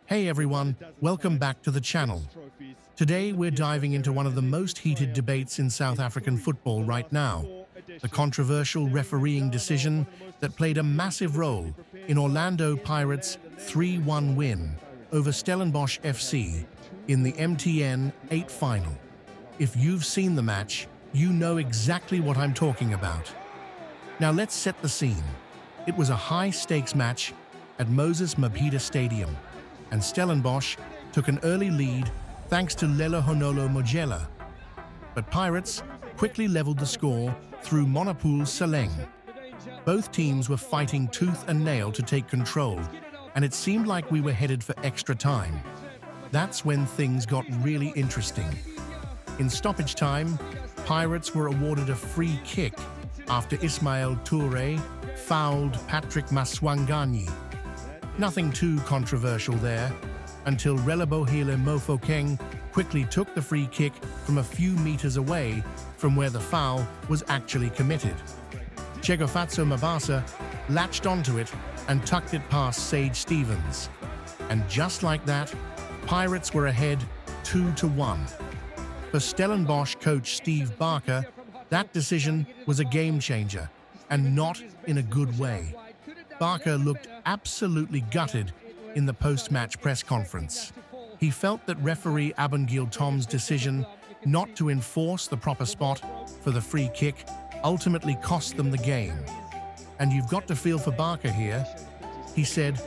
Hey everyone, welcome back to the channel. Today we're diving into one of the most heated debates in South African football right now, the controversial refereeing decision that played a massive role in Orlando Pirates' 3-1 win over Stellenbosch FC in the MT8 final. If you've seen the match, you know exactly what I'm talking about. Now let's set the scene. It was a high-stakes match at Moses Mabhida Stadium, and Stellenbosch took an early lead thanks to Lellohonolo Mojela. But Pirates quickly leveled the score through Monopool Saleng. Both teams were fighting tooth and nail to take control, and it seemed like we were headed for extra time. That's when things got really interesting. In stoppage time, Pirates were awarded a free kick after Ismail Toure fouled Patrick Maswanganyi. Nothing too controversial there, until Relebohile Mofokeng quickly took the free kick from a few meters away from where the foul was actually committed. Chegofatso Mabasa latched onto it and tucked it past Sage Stevens. And just like that, Pirates were ahead 2-1. For Stellenbosch coach Steve Barker, that decision was a game-changer, and not in a good way. Barker looked absolutely gutted in the post-match press conference. He felt that referee Abengile Tom's decision not to enforce the proper spot for the free kick ultimately cost them the game. And you've got to feel for Barker here. He said,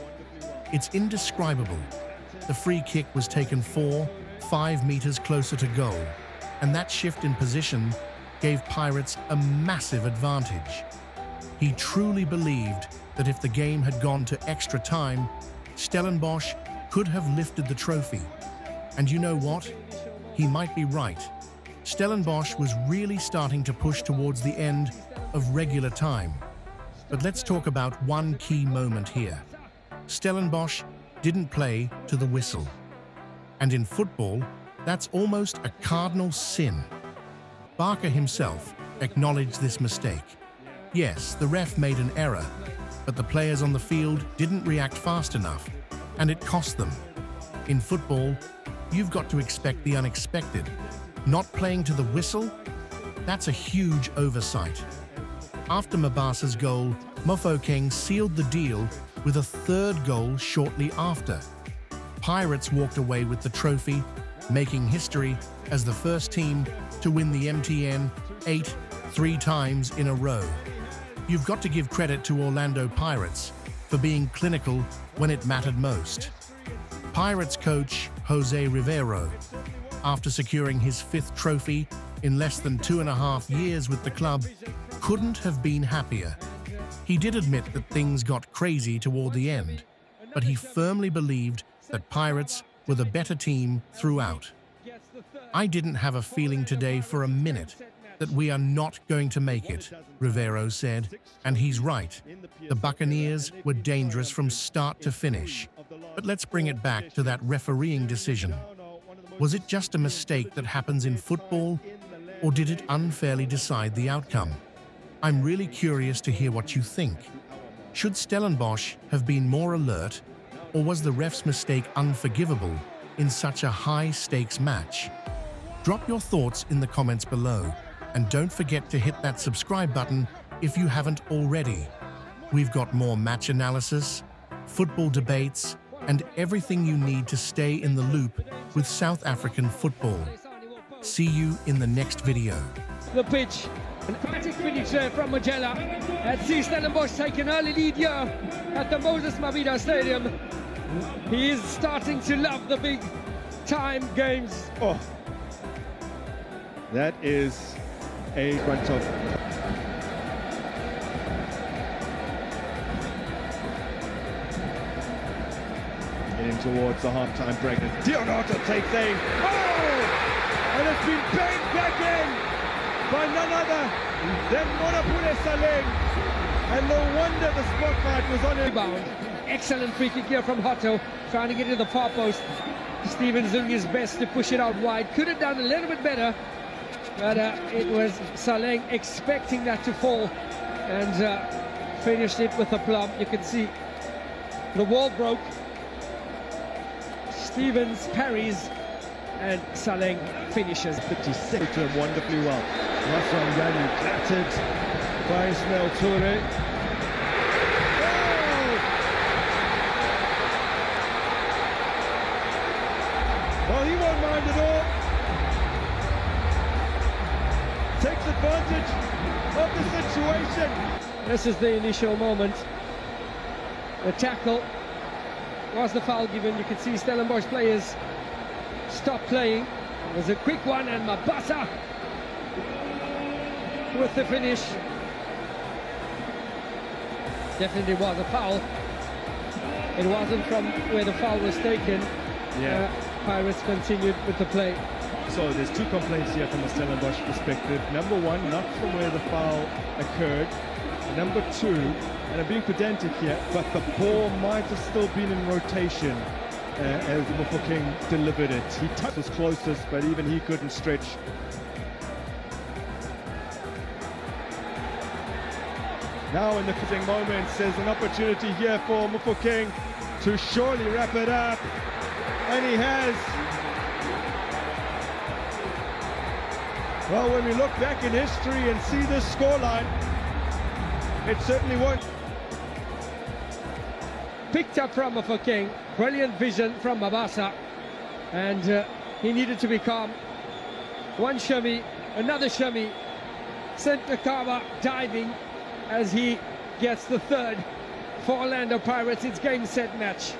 "It's indescribable. The free kick was taken 4-5 meters closer to goal, and that shift in position gave Pirates a massive advantage." He truly believed that if the game had gone to extra time, Stellenbosch could have lifted the trophy. And you know what? He might be right. Stellenbosch was really starting to push towards the end of regular time. But let's talk about one key moment here. Stellenbosch didn't play to the whistle. And in football, that's almost a cardinal sin. Barker himself acknowledged this mistake. Yes, the ref made an error, but the players on the field didn't react fast enough, and it cost them. In football, you've got to expect the unexpected. Not playing to the whistle? That's a huge oversight. After Mabasa's goal, Mofokeng sealed the deal with a third goal shortly after. Pirates walked away with the trophy, making history as the first team to win the MTN8 3 times in a row. You've got to give credit to Orlando Pirates for being clinical when it mattered most. Pirates coach Jose Rivero, after securing his 5th trophy in less than 2.5 years with the club, couldn't have been happier. He did admit that things got crazy toward the end, but he firmly believed that Pirates were the better team throughout. "I didn't have a feeling today for a minute that we are not going to make it," Rivero said, and he's right. The Buccaneers were dangerous from start to finish. But let's bring it back to that refereeing decision. Was it just a mistake that happens in football, or did it unfairly decide the outcome? I'm really curious to hear what you think. Should Stellenbosch have been more alert, or was the ref's mistake unforgivable in such a high-stakes match? Drop your thoughts in the comments below, and don't forget to hit that subscribe button if you haven't already. We've got more match analysis, football debates, and everything you need to stay in the loop with South African football. See you in the next video. The pitch, an emphatic finish there from Mojela. And see Stellenbosch take an early lead here at the Moses Mabhida Stadium. He is starting to love the big time games. Oh, that is a front of heading towards the half-time break as Deonato takes aim. Oh! And it's been banged back in by none other than Monopool Saleng. And no wonder the spotlight was on him. Rebound. Excellent free kick here from Hotto, trying to get to the far post. Stevens doing his best to push it out wide. Could have done a little bit better, but it was Saleng expecting that to fall and finished it with a plum. You can see the wall broke. Stevens parries and Saleng finishes. 56 to him wonderfully well. Rassan Ghani clattered by Ismail Toure. Well, he won't mind at all. Takes advantage of the situation. This is the initial moment. The tackle was the foul given. You could see Stellenbosch players stop playing. It was a quick one, and Mabasa with the finish. Definitely was a foul. It wasn't from where the foul was taken. Yeah. Pirates continued with the play. So there's two complaints here from a Stellenbosch perspective. Number one, not from where the foul occurred. Number two, and I'm being pedantic here, but the ball might have still been in rotation as Mofokeng delivered it. He was closest, but even he couldn't stretch. Now in the closing moments, there's an opportunity here for Mofokeng to surely wrap it up, and he has. Well, when we look back in history and see this scoreline, it certainly won't. Picked up from Mofokeng, brilliant vision from Mabasa, and he needed to be calm. One shimmy, another shimmy, sent Nakaba diving as he gets the third for Orlando Pirates. It's game, set, match.